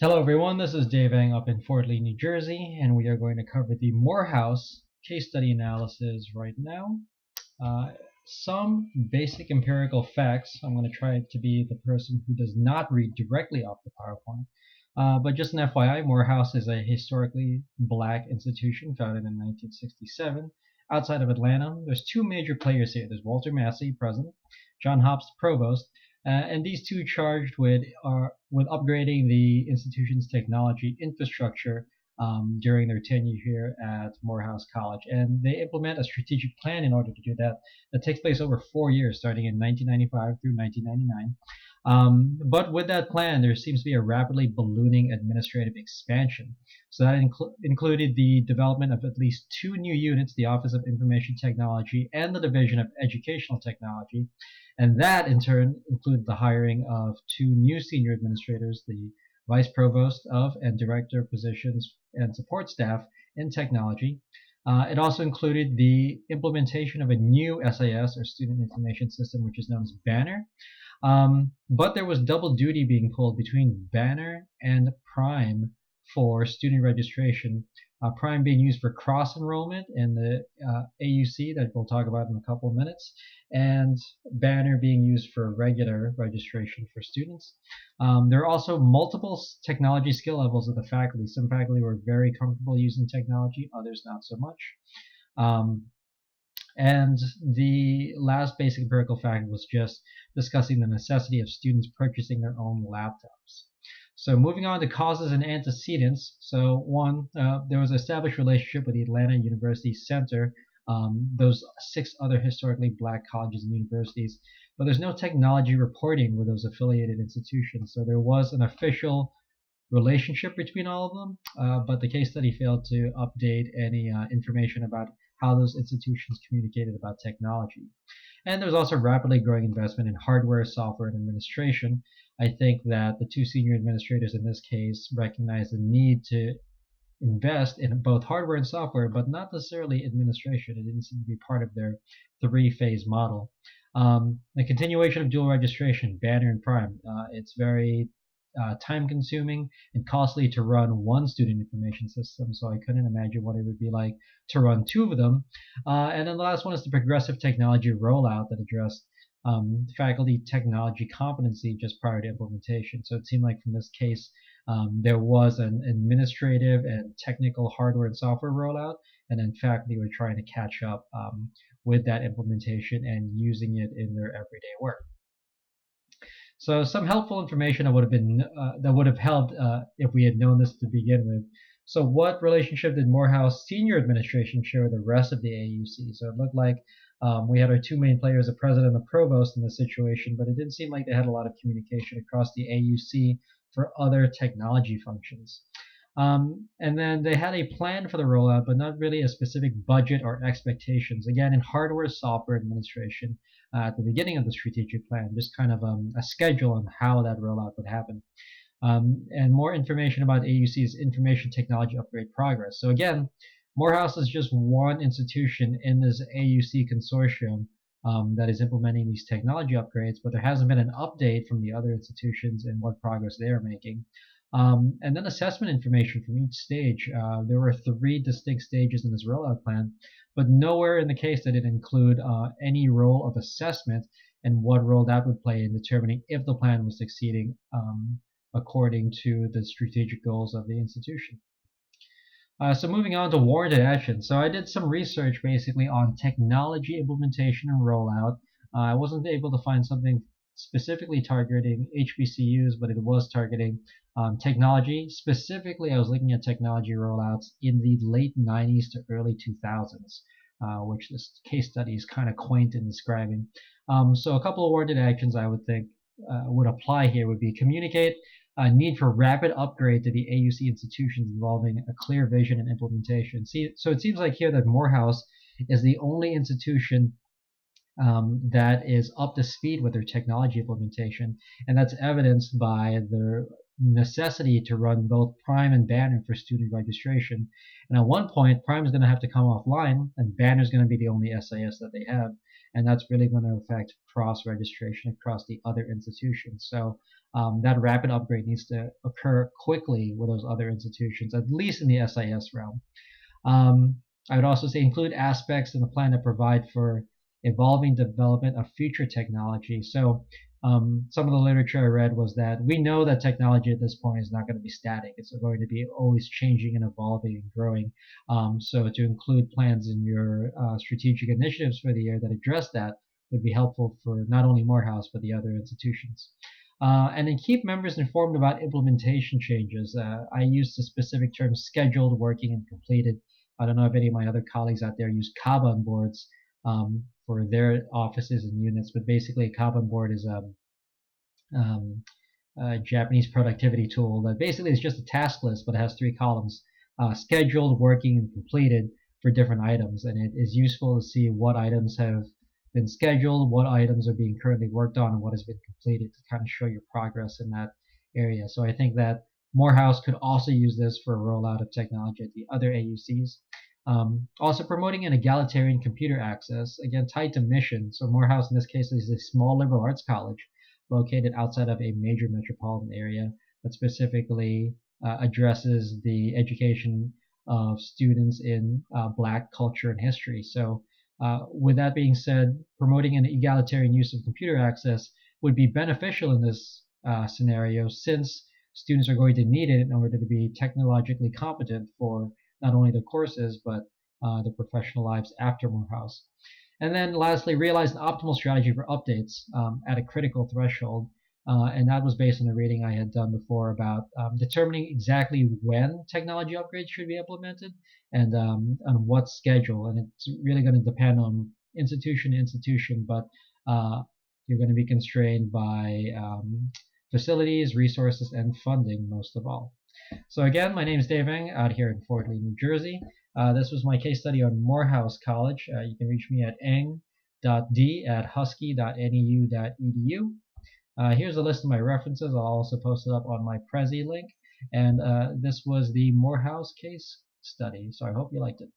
Hello everyone, this is Dave Ang up in Fort Lee, New Jersey, and we are going to cover the Morehouse case study analysis right now. Some basic empirical facts. I'm going to try to be the person who does not read directly off the PowerPoint. But just an FYI, Morehouse is a historically black institution founded in 1967 outside of Atlanta. There's two major players here. There's Walter Massey, president, John Hobbs, provost, and these two charged with upgrading the institution's technology infrastructure during their tenure here at Morehouse College. And they implement a strategic plan in order to do that. That takes place over 4 years, starting in 1995 through 1999. But with that plan, there seems to be a rapidly ballooning administrative expansion. So that included the development of at least two new units, the Office of Information Technology and the Division of Educational Technology. And that, in turn, included the hiring of two new senior administrators, the vice provost of and director of positions and support staff in technology. It also included the implementation of a new SIS, or Student Information System, which is known as Banner. But there was double duty being pulled between Banner and Prime for student registration. Prime being used for cross enrollment in the AUC that we'll talk about in a couple of minutes, and Banner being used for regular registration for students. There are also multiple technology skill levels of the faculty. Some faculty were very comfortable using technology, others not so much. And the last basic empirical fact was just discussing the necessity of students purchasing their own laptops. So moving on to causes and antecedents. So one, there was an established relationship with the Atlanta University Center, those 6 other historically black colleges and universities, but there's no technology reporting with those affiliated institutions. So there was an official relationship between all of them, but the case study failed to update any information about how those institutions communicated about technology. And there's also rapidly growing investment in hardware, software, and administration. I think that the two senior administrators in this case recognized the need to invest in both hardware and software, but not necessarily administration. It didn't seem to be part of their 3-phase model. The continuation of dual registration, Banner and Prime, it's very time consuming and costly to run one student information system, so I couldn't imagine what it would be like to run 2 of them. And then the last one is the progressive technology rollout that addressed faculty technology competency just prior to implementation. So it seemed like from this case, there was an administrative and technical hardware and software rollout, and then faculty were trying to catch up with that implementation and using it in their everyday work. So some helpful information that would have helped if we had known this to begin with. So what relationship did Morehouse senior administration share with the rest of the AUC? So it looked like we had our 2 main players, the president and the provost, in this situation, but it didn't seem like they had a lot of communication across the AUC for other technology functions. And then they had a plan for the rollout, but not really a specific budget or expectations. Again, in hardware software administration, at the beginning of the strategic plan, just kind of a schedule on how that rollout would happen. And more information about AUC's information technology upgrade progress. So again, Morehouse is just one institution in this AUC consortium that is implementing these technology upgrades, but there hasn't been an update from the other institutions in what progress they are making. And then assessment information from each stage. There were 3 distinct stages in this rollout plan, but nowhere in the case did it include any role of assessment and what role that would play in determining if the plan was succeeding according to the strategic goals of the institution. So moving on to warranted action. So I did some research basically on technology implementation and rollout. I wasn't able to find something specifically targeting HBCUs, but it was targeting technology. Specifically, I was looking at technology rollouts in the late 90s to early 2000s, which this case study is kind of quaint in describing. So a couple of warranted actions I would think would apply here would be communicate a need for rapid upgrade to the AUC institutions involving a clear vision and implementation. So it seems like here that Morehouse is the only institution that is up to speed with their technology implementation, and that's evidenced by their necessity to run both Prime and Banner for student registration. And at one point, Prime is going to have to come offline, and Banner is going to be the only SIS that they have, and that's really going to affect cross-registration across the other institutions. So that rapid upgrade needs to occur quickly with those other institutions, at least in the SIS realm. I would also say include aspects in the plan that provide for evolving development of future technology. So some of the literature I read was that we know that technology at this point is not going to be static. It's going to be always changing and evolving and growing. So to include plans in your strategic initiatives for the year that address that would be helpful for not only Morehouse but the other institutions. And then keep members informed about implementation changes. I use the specific term scheduled, working, and completed. I don't know if any of my other colleagues out there use Kanban boards for their offices and units, but basically a Kanban board is a Japanese productivity tool that basically is just a task list, but it has 3 columns: scheduled, working, and completed for different items. And it is useful to see what items have been scheduled, what items are being currently worked on, and what has been completed to kind of show your progress in that area. So I think that Morehouse could also use this for a rollout of technology at the other AUCs. Also promoting an egalitarian computer access, again tied to mission. So Morehouse in this case is a small liberal arts college located outside of a major metropolitan area that specifically addresses the education of students in Black culture and history. So with that being said, promoting an egalitarian use of computer access would be beneficial in this scenario, since students are going to need it in order to be technologically competent for not only their courses but their professional lives after Morehouse. And then lastly, realize an optimal strategy for updates at a critical threshold. And that was based on the reading I had done before about determining exactly when technology upgrades should be implemented and on what schedule. And it's really going to depend on institution to institution, but you're going to be constrained by facilities, resources, and funding most of all. So again, my name is Dave Eng out here in Fort Lee, New Jersey. This was my case study on Morehouse College. You can reach me at eng.d@husky.neu.edu. Here's a list of my references. I'll also post it up on my Prezi link. And this was the Morehouse case study. So I hope you liked it.